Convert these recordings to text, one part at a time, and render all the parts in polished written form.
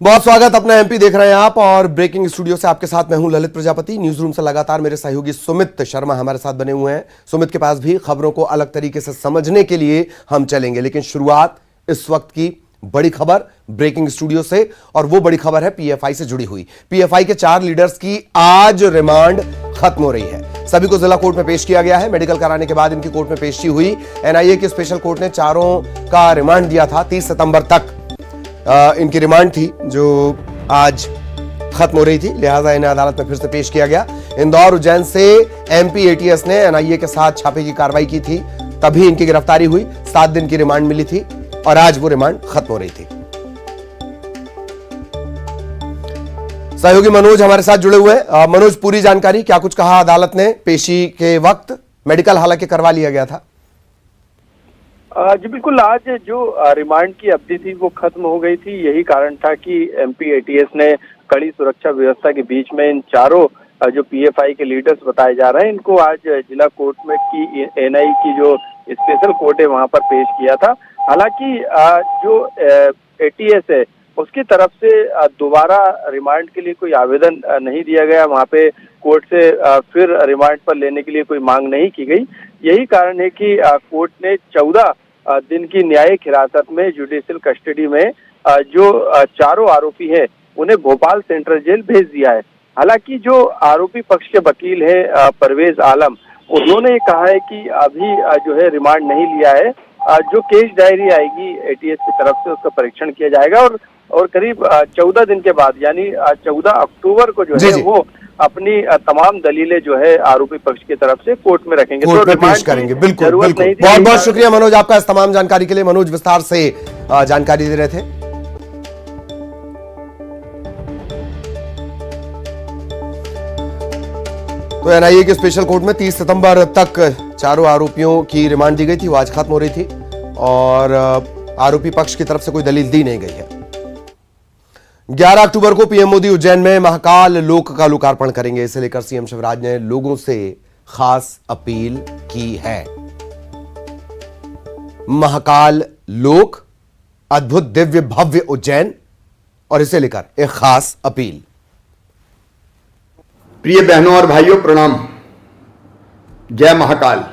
बहुत स्वागत। अपना एमपी देख रहे हैं आप और ब्रेकिंग स्टूडियो से आपके साथ मैं हूं ललित प्रजापति। न्यूज रूम से लगातार मेरे सहयोगी सुमित शर्मा हमारे साथ बने हुए हैं। सुमित के पास भी खबरों को अलग तरीके से समझने के लिए हम चलेंगे, लेकिन शुरुआत इस वक्त की बड़ी खबर ब्रेकिंग स्टूडियो से, और वो बड़ी खबर है पीएफआई से जुड़ी हुई। पीएफआई के 4 लीडर्स की आज रिमांड खत्म हो रही है। सभी को जिला कोर्ट में पेश किया गया है। मेडिकल कराने के बाद इनकी कोर्ट में पेशी हुई। एनआईए की स्पेशल कोर्ट ने चारों का रिमांड दिया था। 30 सितंबर तक इनकी रिमांड थी, जो आज खत्म हो रही थी, लिहाजा इन्हें अदालत में फिर से पेश किया गया। इंदौर उज्जैन से एमपी एटीएस ने एनआईए के साथ छापे की कार्रवाई की थी, तभी इनकी गिरफ्तारी हुई। 7 दिन की रिमांड मिली थी और आज वो रिमांड खत्म हो रही थी। सहयोगी मनोज हमारे साथ जुड़े हुए हैं। मनोज, पूरी जानकारी, क्या कुछ कहा अदालत ने पेशी के वक्त? मेडिकल हालांकि करवा लिया गया था। जी बिल्कुल, आज जो रिमांड की अवधि थी वो खत्म हो गई थी। यही कारण था कि एमपी एटीएस ने कड़ी सुरक्षा व्यवस्था के बीच में इन चारों जो पीएफआई के लीडर्स बताए जा रहे हैं, इनको आज जिला कोर्ट में की एनआई की जो स्पेशल कोर्ट है वहां पर पेश किया था। हालांकि जो एटीएस है उसकी तरफ से दोबारा रिमांड के लिए कोई आवेदन नहीं दिया गया। वहां पे कोर्ट से फिर रिमांड पर लेने के लिए कोई मांग नहीं की गई। यही कारण है कि कोर्ट ने 14 दिन की न्यायिक हिरासत में जुडिशियल कस्टडी में जो चारों आरोपी है उन्हें भोपाल सेंट्रल जेल भेज दिया है। हालांकि जो आरोपी पक्ष के वकील है परवेज आलम, उन्होंने कहा है कि अभी जो है रिमांड नहीं लिया है। जो केस डायरी आएगी एटीएस की तरफ से उसका परीक्षण किया जाएगा और करीब 14 दिन के बाद यानी 14 अक्टूबर को जो है वो अपनी तमाम दलीलें जो है आरोपी पक्ष की तरफ से कोर्ट में रखेंगे, कोर्ट में पेश करेंगे। बिल्कुल बिल्कुल, बहुत बहुत शुक्रिया मनोज आपका इस तमाम जानकारी के लिए। मनोज विस्तार से जानकारी दे रहे थे। तो एनआईए के स्पेशल कोर्ट में 30 सितंबर तक चारों आरोपियों की रिमांड दी गई थी, वो आज खत्म हो रही थी और आरोपी पक्ष की तरफ से कोई दलील दी नहीं गई है। 11 अक्टूबर को पीएम मोदी उज्जैन में महाकाल लोक का लोकार्पण करेंगे। इसे लेकर सीएम शिवराज ने लोगों से खास अपील की है। महाकाल लोक, अद्भुत दिव्य भव्य उज्जैन, और इसे लेकर एक खास अपील। प्रिय बहनों और भाइयों, प्रणाम। जय महाकाल।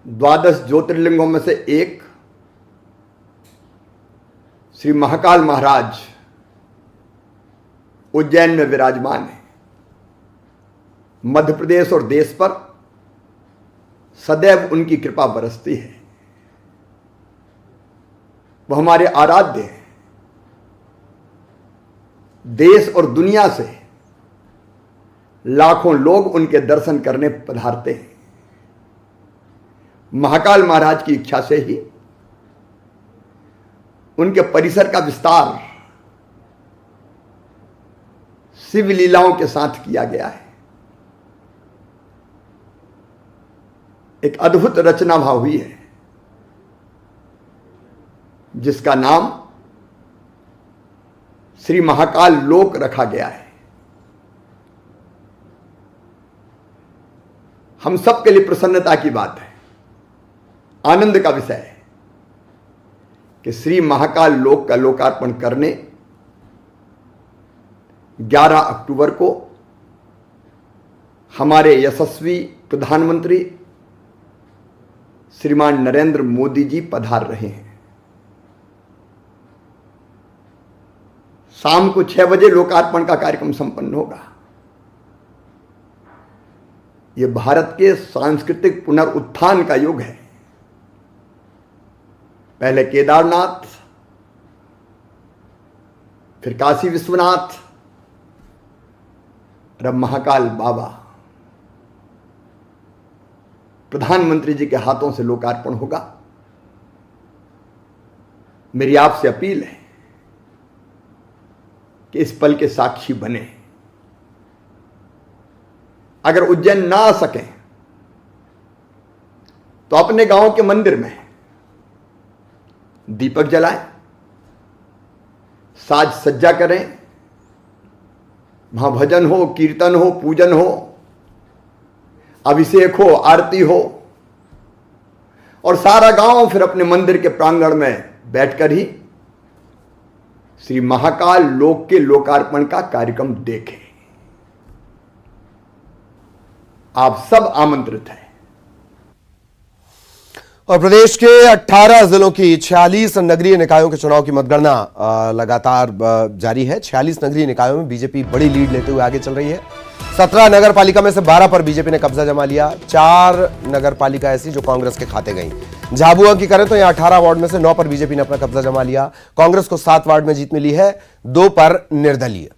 12 ज्योतिर्लिंगों में से एक श्री महाकाल महाराज उज्जैन में विराजमान है। मध्य प्रदेश और देश पर सदैव उनकी कृपा बरसती है। वह हमारे आराध्य हैं। देश और दुनिया से लाखों लोग उनके दर्शन करने पधारते हैं। महाकाल महाराज की इच्छा से ही उनके परिसर का विस्तार शिव लीलाओं के साथ किया गया है। एक अद्भुत रचना भाव हुई है जिसका नाम श्री महाकाल लोक रखा गया है। हम सबके लिए प्रसन्नता की बात है, आनंद का विषय है कि श्री महाकाल लोक का लोकार्पण करने 11 अक्टूबर को हमारे यशस्वी प्रधानमंत्री श्रीमान नरेंद्र मोदी जी पधार रहे हैं। शाम को 6 बजे लोकार्पण का कार्यक्रम संपन्न होगा। यह भारत के सांस्कृतिक पुनरुत्थान का युग है। पहले केदारनाथ, फिर काशी विश्वनाथ, और अब महाकाल बाबा। प्रधानमंत्री जी के हाथों से लोकार्पण होगा। मेरी आपसे अपील है कि इस पल के साक्षी बने। अगर उज्जैन ना आ सके तो अपने गांव के मंदिर में दीपक जलाएं, साज सज्जा करें, वहां भजन हो, कीर्तन हो, पूजन हो, अभिषेक हो, आरती हो, और सारा गांव फिर अपने मंदिर के प्रांगण में बैठकर ही श्री महाकाल लोक के लोकार्पण का कार्यक्रम देखें। आप सब आमंत्रित हैं। और प्रदेश के 18 जिलों की 46 नगरीय निकायों के चुनाव की मतगणना लगातार जारी है। 46 नगरीय निकायों में बीजेपी बड़ी लीड लेते हुए आगे चल रही है। 17 नगर पालिका में से 12 पर बीजेपी ने कब्जा जमा लिया। 4 नगर पालिका ऐसी जो कांग्रेस के खाते गई। झाबुआ की करें तो यहां 18 वार्ड में से 9 पर बीजेपी ने अपना कब्जा जमा लिया। कांग्रेस को 7 वार्ड में जीत मिली है, 2 पर निर्दलीय।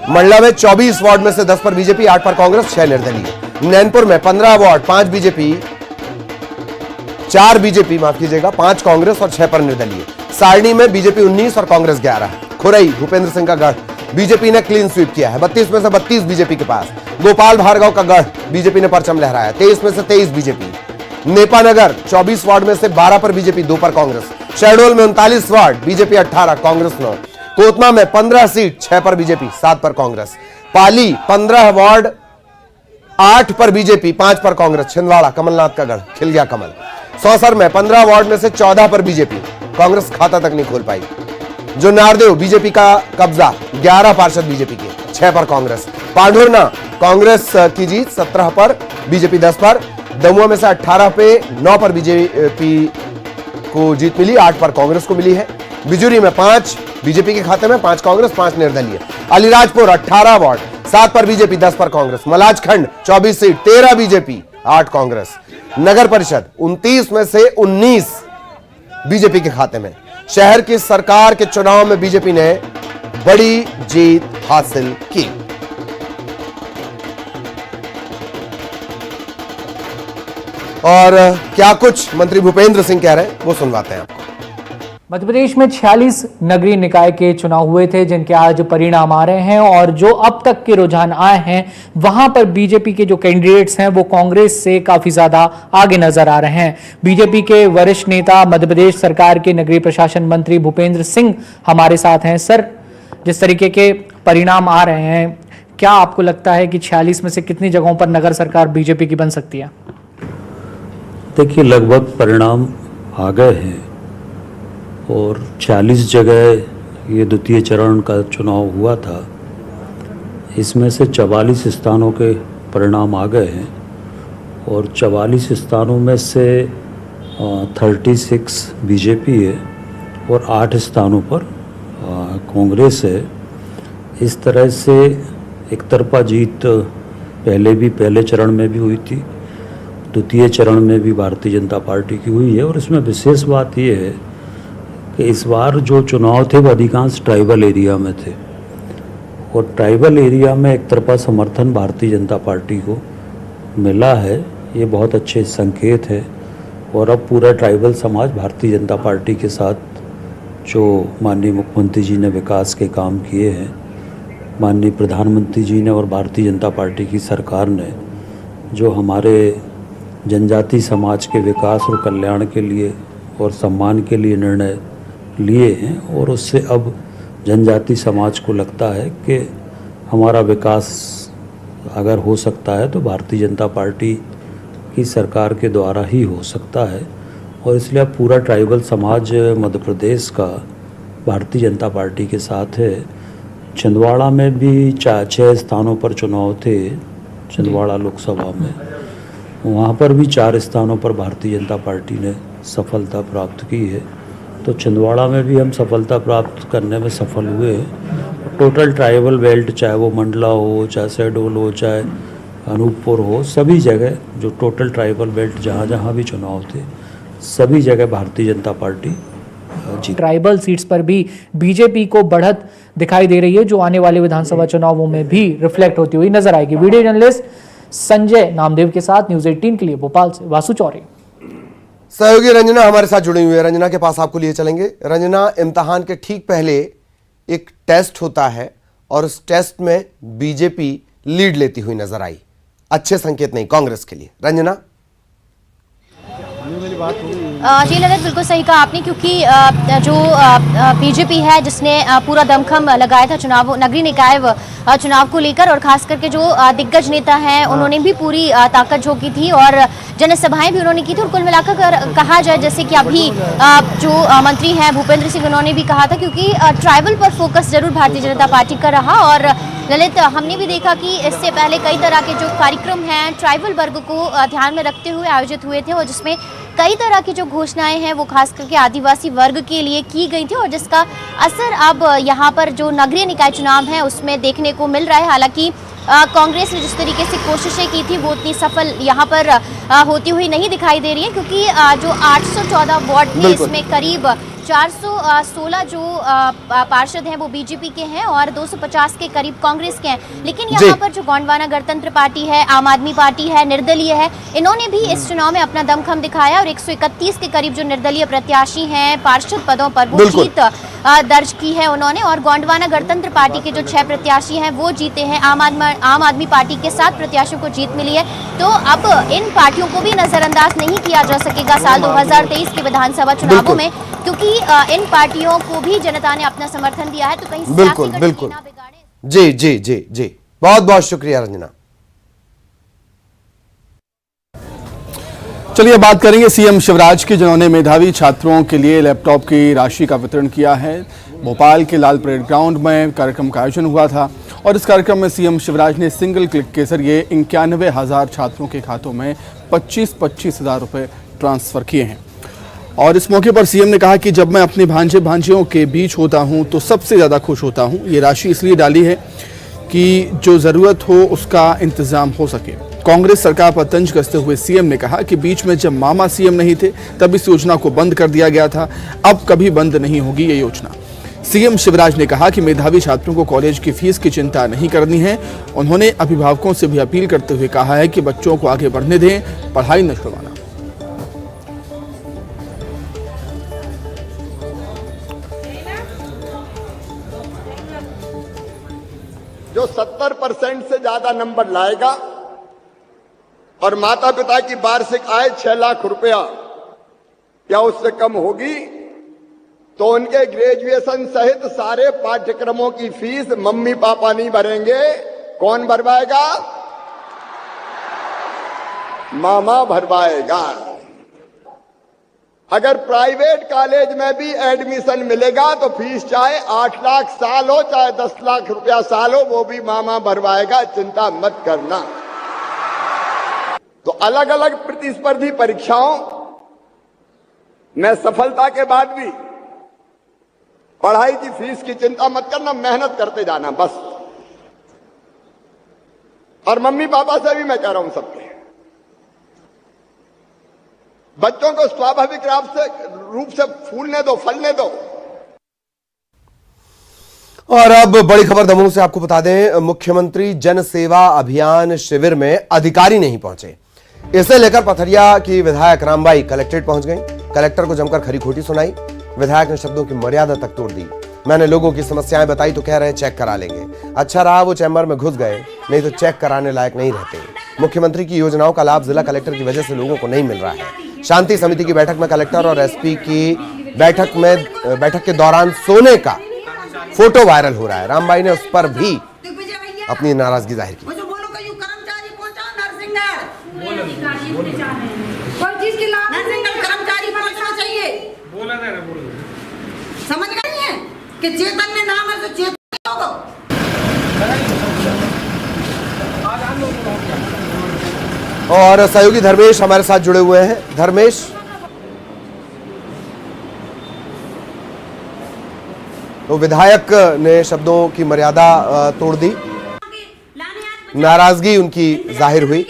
मंडला में 24 वार्ड में से 10 पर बीजेपी, 8 पर कांग्रेस, 6 निर्दलीय। नैनपुर में 15 वार्ड, 4 बीजेपी माफ कीजिएगा, 5 कांग्रेस और 6 पर निर्दलीय। सारणी में बीजेपी 19 और कांग्रेस 11। खुरई भूपेंद्र सिंह का गढ़ बीजेपी ने क्लीन स्वीप किया है, 32 में से 32 बीजेपी के पास। गोपाल भार्गव का गढ़ बीजेपी ने परचम लहराया, 23 में से 23 बीजेपी। नेपानगर 24 वार्ड में से 12 पर बीजेपी, 2 पर कांग्रेस। शहडोल में 39 वार्ड, बीजेपी 18, कांग्रेस 9। कोतमा में 15 सीट, 6 पर बीजेपी, 7 पर कांग्रेस। पाली 15 वार्ड, 8 पर बीजेपी, 5 पर कांग्रेस। छिंदवाड़ा कमलनाथ का गढ़, खिल गया कमल। सौसर में 15 वार्ड में से 14 पर बीजेपी, कांग्रेस खाता तक नहीं खोल पाई। जो नारदेव बीजेपी का कब्जा, 11 पार्षद बीजेपी के, 6 पर कांग्रेस। पांढुरना कांग्रेस की जीत, 17 पर बीजेपी, 10 पर। दमुआ में से 18 पे 9 पर बीजेपी को जीत मिली, 8 पर कांग्रेस को मिली है। बिजुरी में 5 बीजेपी के खाते में, 5 कांग्रेस, 5 निर्दलीय। अलीराजपुर 18 वार्ड, 7 पर बीजेपी, 10 पर कांग्रेस। Malajkhand 24 seat, 13 BJP, 8 Congress. नगर परिषद 29 में से 19 बीजेपी के खाते में। शहर की सरकार के चुनाव में बीजेपी ने बड़ी जीत हासिल की। और क्या कुछ मंत्री भूपेंद्र सिंह कह रहे हैं वो सुनवाते हैं आपको। मध्य प्रदेश में 46 नगरीय निकाय के चुनाव हुए थे, जिनके आज परिणाम आ रहे हैं और जो अब तक के रुझान आए हैं वहां पर बीजेपी के जो कैंडिडेट्स हैं वो कांग्रेस से काफी ज्यादा आगे नजर आ रहे हैं। बीजेपी के वरिष्ठ नेता, मध्य प्रदेश सरकार के नगरीय प्रशासन मंत्री भूपेंद्र सिंह हमारे साथ हैं। सर, जिस तरीके के परिणाम आ रहे हैं, क्या आपको लगता है कि 46 में से कितनी जगहों पर नगर सरकार बीजेपी की बन सकती है? देखिए, लगभग परिणाम आ गए हैं और 40 जगह ये द्वितीय चरण का चुनाव हुआ था, इसमें से 44 स्थानों के परिणाम आ गए हैं और 44 स्थानों में से 36 बीजेपी है और 8 स्थानों पर कांग्रेस है। इस तरह से एक तरफा जीत पहले चरण में भी हुई थी, द्वितीय चरण में भी भारतीय जनता पार्टी की हुई है। और इसमें विशेष बात ये है कि इस बार जो चुनाव थे वो अधिकांश ट्राइबल एरिया में थे और ट्राइबल एरिया में एक तरफा समर्थन भारतीय जनता पार्टी को मिला है। ये बहुत अच्छे संकेत है और अब पूरा ट्राइबल समाज भारतीय जनता पार्टी के साथ, जो माननीय मुख्यमंत्री जी ने विकास के काम किए हैं, माननीय प्रधानमंत्री जी ने और भारतीय जनता पार्टी की सरकार ने जो हमारे जनजाति समाज के विकास और कल्याण के लिए और सम्मान के लिए निर्णय लिए हैं, और उससे अब जनजाति समाज को लगता है कि हमारा विकास अगर हो सकता है तो भारतीय जनता पार्टी की सरकार के द्वारा ही हो सकता है। और इसलिए अब पूरा ट्राइबल समाज मध्य प्रदेश का भारतीय जनता पार्टी के साथ है। छिंदवाड़ा में भी 6 स्थानों पर चुनाव थे, छिंदवाड़ा लोकसभा में, वहाँ पर भी 4 स्थानों पर भारतीय जनता पार्टी ने सफलता प्राप्त की है। तो छिंदवाड़ा में भी हम सफलता प्राप्त करने में सफल हुए हैं। टोटल ट्राइबल बेल्ट, चाहे वो मंडला हो, चाहे शहडोल हो, चाहे अनूपपुर हो, सभी जगह जो टोटल ट्राइबल बेल्ट जहाँ जहाँ भी चुनाव थे, सभी जगह भारतीय जनता पार्टी जीती। ट्राइबल सीट्स पर भी बीजेपी को बढ़त दिखाई दे रही है, जो आने वाले विधानसभा चुनावों में भी रिफ्लेक्ट होती हुई नजर आएगी। वीडियो जर्नलिस्ट संजय नामदेव के साथ न्यूज़ 18 के लिए भोपाल से वासु चौरे। सहयोगी रंजना हमारे साथ जुड़ी हुई है। रंजना के पास आपको लिए चलेंगे। रंजना, इम्तिहान के ठीक पहले एक टेस्ट होता है और उस टेस्ट में बीजेपी लीड लेती हुई नजर आई, अच्छे संकेत नहीं कांग्रेस के लिए। रंजना, मेरी बात हो जी ललित, बिल्कुल सही कहा आपने, क्योंकि जो बीजेपी है जिसने पूरा दमखम लगाया था चुनाव नगरीय निकाय चुनाव को लेकर, और खास करके जो दिग्गज नेता हैं उन्होंने भी पूरी ताकत झोंकी थी और जनसभाएं भी उन्होंने की थी। और कुल मिलाकर कहा जाए, जैसे कि अभी जो मंत्री हैं भूपेंद्र सिंह, उन्होंने भी कहा था, क्योंकि ट्राइबल पर फोकस जरूर भारतीय जनता पार्टी का रहा। और ललित, हमने भी देखा कि इससे पहले कई तरह के जो कार्यक्रम हैं ट्राइबल वर्ग को ध्यान में रखते हुए आयोजित हुए थे, और जिसमें कई तरह की जो घोषणाएं हैं वो खास करके आदिवासी वर्ग के लिए की गई थी, और जिसका असर अब यहाँ पर जो नगरीय निकाय चुनाव है उसमें देखने को मिल रहा है। हालांकि कांग्रेस ने जिस तरीके से कोशिशें की थी वो उतनी सफल यहाँ पर होती हुई नहीं दिखाई दे रही है, क्योंकि जो 814 वार्ड थे इसमें करीब 416 जो पार्षद हैं वो बीजेपी के हैं और 250 के करीब कांग्रेस के हैं। लेकिन यहाँ पर जो गोंडवाना गणतंत्र पार्टी है, आम आदमी पार्टी है, निर्दलीय है, इन्होंने भी इस चुनाव में अपना दमखम दिखाया और 131 के करीब जो निर्दलीय प्रत्याशी हैं पार्षद पदों पर वो जीत दर्ज की है उन्होंने। और गोंडवाना गणतंत्र पार्टी के जो 6 प्रत्याशी हैं वो जीते हैं। आम आदमी पार्टी के 7 प्रत्याशियों को जीत मिली है। तो अब इन पार्टियों को भी नजरअंदाज नहीं किया जा सकेगा साल 2023 के विधानसभा चुनावों में, क्योंकि इन पार्टियों को भी जनता ने अपना समर्थन दिया है। तो कहीं बिल्कुल बिल्कुल जी जी जी जी, बहुत बहुत शुक्रिया रंजना। चलिए बात करेंगे सीएम शिवराज की, जिन्होंने मेधावी छात्रों के लिए लैपटॉप की राशि का वितरण किया है। भोपाल के लाल परेड ग्राउंड में कार्यक्रम का आयोजन हुआ था और इस कार्यक्रम में सीएम शिवराज ने सिंगल क्लिक के जरिए 91,000 छात्रों के खातों में 25-25 हज़ार रुपये ट्रांसफर किए हैं। और इस मौके पर सीएम ने कहा कि जब मैं अपने भांजे भांजियों के बीच होता हूं तो सबसे ज़्यादा खुश होता हूं। ये राशि इसलिए डाली है कि जो ज़रूरत हो उसका इंतज़ाम हो सके। कांग्रेस सरकार पर तंज कसते हुए सीएम ने कहा कि बीच में जब मामा सीएम नहीं थे तब इस योजना को बंद कर दिया गया था, अब कभी बंद नहीं होगी ये योजना। सीएम शिवराज ने कहा कि मेधावी छात्रों को कॉलेज की फीस की चिंता नहीं करनी है। उन्होंने अभिभावकों से भी अपील करते हुए कहा है कि बच्चों को आगे बढ़ने दें, पढ़ाई न छुड़वाना। जो 70% से ज्यादा नंबर लाएगा और माता पिता की वार्षिक आय 6 लाख रुपया या उससे कम होगी तो उनके ग्रेजुएशन सहित सारे पाठ्यक्रमों की फीस मम्मी पापा नहीं भरेंगे। कौन भरवाएगा? मामा भरवाएगा। अगर प्राइवेट कॉलेज में भी एडमिशन मिलेगा तो फीस चाहे 8 लाख साल हो चाहे 10 लाख रुपया साल हो, वो भी मामा भरवाएगा, चिंता मत करना। तो अलग अलग प्रतिस्पर्धी परीक्षाओं में सफलता के बाद भी पढ़ाई की फीस की चिंता मत करना, मेहनत करते जाना बस। और मम्मी पापा से भी मैं कह रहा हूं सबके, बच्चों को स्वाभाविक रूप से फूलने दो, फलने दो। और अब बड़ी खबर दमोह से आपको बता दें, मुख्यमंत्री जन सेवा अभियान शिविर में अधिकारी नहीं पहुंचे। इसे लेकर पथरिया की विधायक रामबाई कलेक्ट्रेट पहुंच गई। कलेक्टर को जमकर खरी खोटी सुनाई। विधायक ने शब्दों की मर्यादा तक तोड़ दी। मैंने लोगों की समस्याएं बताई तो कह रहे चेक करा लेंगे। अच्छा रहा वो चैम्बर में घुस गए, नहीं तो चेक कराने लायक नहीं रहते। मुख्यमंत्री की योजनाओं का लाभ जिला कलेक्टर की वजह से लोगों को नहीं मिल रहा है। शांति समिति की बैठक में कलेक्टर और एसपी की बैठक के दौरान सोने का फोटो वायरल हो रहा है। रामबाई ने उस पर भी अपनी नाराजगी जाहिर की। समझ गई है कि चेतन में नाम है तो चेतन होगा। और सहयोगी धर्मेश हमारे साथ जुड़े हुए हैं। धर्मेश, तो विधायक ने शब्दों की मर्यादा तोड़ दी, नाराजगी उनकी जाहिर हुई।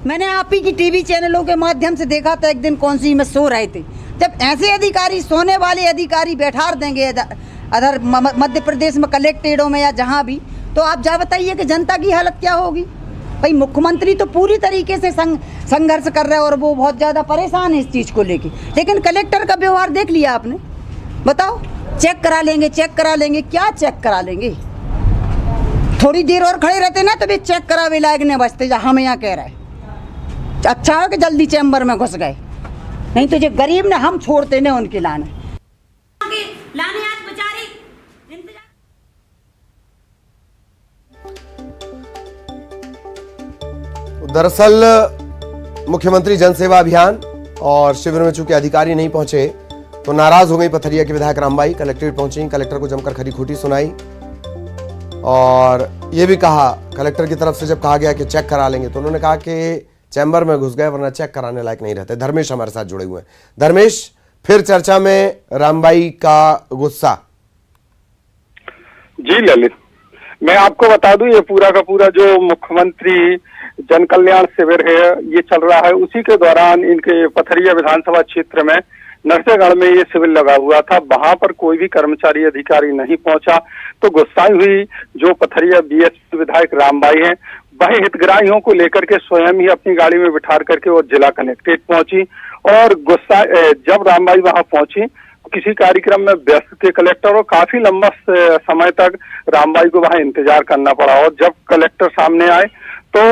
मैंने आप ही की टीवी चैनलों के माध्यम से देखा था, एक दिन कौन सी में सो रहे थे, जब ऐसे अधिकारी, सोने वाले अधिकारी बैठा देंगे अदर मध्य प्रदेश में कलेक्ट्रेटों में या जहां भी, तो आप जा बताइए कि जनता की हालत क्या होगी। भाई मुख्यमंत्री तो पूरी तरीके से संघर्ष कर रहे हैं और वो बहुत ज़्यादा परेशान है इस चीज़ को लेके, लेकिन कलेक्टर का व्यवहार देख लिया आपने। बताओ, चेक करा लेंगे, चेक करा लेंगे, क्या चेक करा लेंगे? थोड़ी देर और खड़े रहते ना तो भी चेक करावे लायक नहीं बचते, जहाँ हमें यहाँ कह रहा है। अच्छा है कि जल्दी चैम्बर में घुस गए, नहीं तो जो गरीब ने हम छोड़ते ने उनके लाने आज बेचारी इंतजार। दरअसल मुख्यमंत्री जनसेवा अभियान और शिविर में चूंकि अधिकारी नहीं पहुंचे तो नाराज हो गई पथरिया के विधायक रामबाई। कलेक्ट्रेट पहुंची, कलेक्टर को जमकर खरी खोटी सुनाई और यह भी कहा, कलेक्टर की तरफ से जब कहा गया कि चेक करा लेंगे तो उन्होंने कहा कि चैम्बर में घुस गए वरना चेक कराने लायक नहीं रहते। धर्मेश हमारे साथ जुड़े हुए हैं। धर्मेश, फिर चर्चा में रामबाई का गुस्सा। जी ललित, मैं आपको बता दूं ये पूरा का पूरा जो मुख्यमंत्री जन कल्याण शिविर है ये चल रहा है, उसी के दौरान इनके पथरिया विधानसभा क्षेत्र में नरसेगढ़ में ये शिविर लगा हुआ था। वहां पर कोई भी कर्मचारी अधिकारी नहीं पहुंचा तो गुस्साई हुई जो पथरिया बीएसपी विधायक रामबाई हैं, वह हितग्राहियों को लेकर के स्वयं ही अपनी गाड़ी में बिठा करके और जिला कलेक्ट्रेट पहुंची। और गुस्सा जब रामबाई वहां पहुंची किसी कार्यक्रम में व्यस्त थे कलेक्टर और काफी लंबा समय तक रामबाई को वहां इंतजार करना पड़ा। और जब कलेक्टर सामने आए तो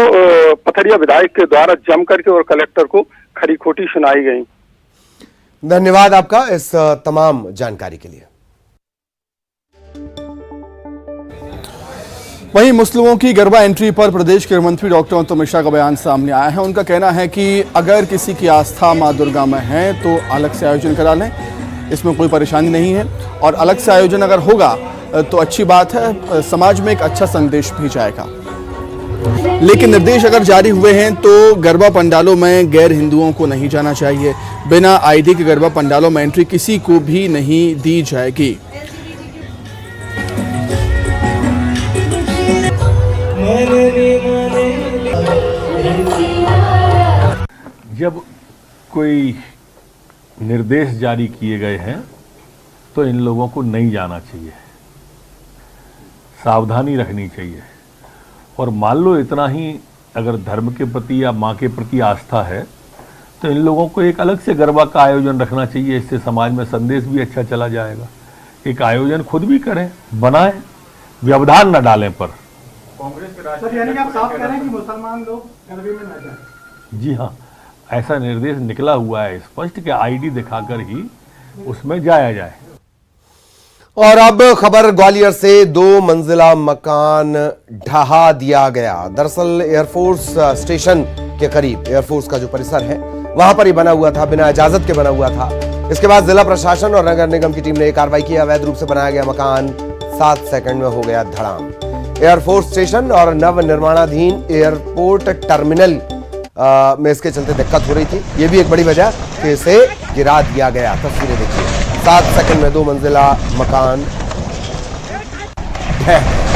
पथरिया विधायक के द्वारा जम करके और कलेक्टर को खरी खोटी सुनाई गई। धन्यवाद आपका इस तमाम जानकारी के लिए। वहीं मुस्लिमों की गरबा एंट्री पर प्रदेश के मंत्री डॉक्टर अतुल मिश्रा का बयान सामने आया है। उनका कहना है कि अगर किसी की आस्था मां दुर्गा में है तो अलग से आयोजन करा लें, इसमें कोई परेशानी नहीं है। और अलग से आयोजन अगर होगा तो अच्छी बात है, समाज में एक अच्छा संदेश भी जाएगा। लेकिन निर्देश अगर जारी हुए हैं तो गरबा पंडालों में गैर हिंदुओं को नहीं जाना चाहिए। बिना आईडी के गरबा पंडालों में एंट्री किसी को भी नहीं दी जाएगी। जब कोई निर्देश जारी किए गए हैं तो इन लोगों को नहीं जाना चाहिए, सावधानी रखनी चाहिए। और मान लो इतना ही अगर धर्म के प्रति या माँ के प्रति आस्था है तो इन लोगों को एक अलग से गरबा का आयोजन रखना चाहिए। इससे समाज में संदेश भी अच्छा चला जाएगा। एक आयोजन खुद भी करें, बनाएं, व्यवधान न डालें। पर कांग्रेस के राष्ट्रीय यानी कि आप साफ कह रहे हैं कि मुसलमान लोग गरबे में न जाएं। जी हाँ, ऐसा निर्देश निकला हुआ है स्पष्ट कि आईडी दिखाकर ही उसमें जाया जाए। और अब खबर ग्वालियर से, 2 मंजिला मकान ढहा दिया गया। दरअसल एयरफोर्स स्टेशन के करीब एयरफोर्स का जो परिसर है वहां पर ही बना हुआ था, बिना इजाजत के बना हुआ था। इसके बाद जिला प्रशासन और नगर निगम की टीम ने कार्रवाई की। अवैध रूप से बनाया गया मकान 7 सेकंड में हो गया धड़ाम। एयरफोर्स स्टेशन और नव निर्माणाधीन एयरपोर्ट टर्मिनल में इसके चलते दिक्कत हो रही थी। ये भी एक बड़ी वजह कि इसे गिरा दिया गया। तस्वीरें देखिए, 7 सेकंड में 2 मंजिला मकान ढह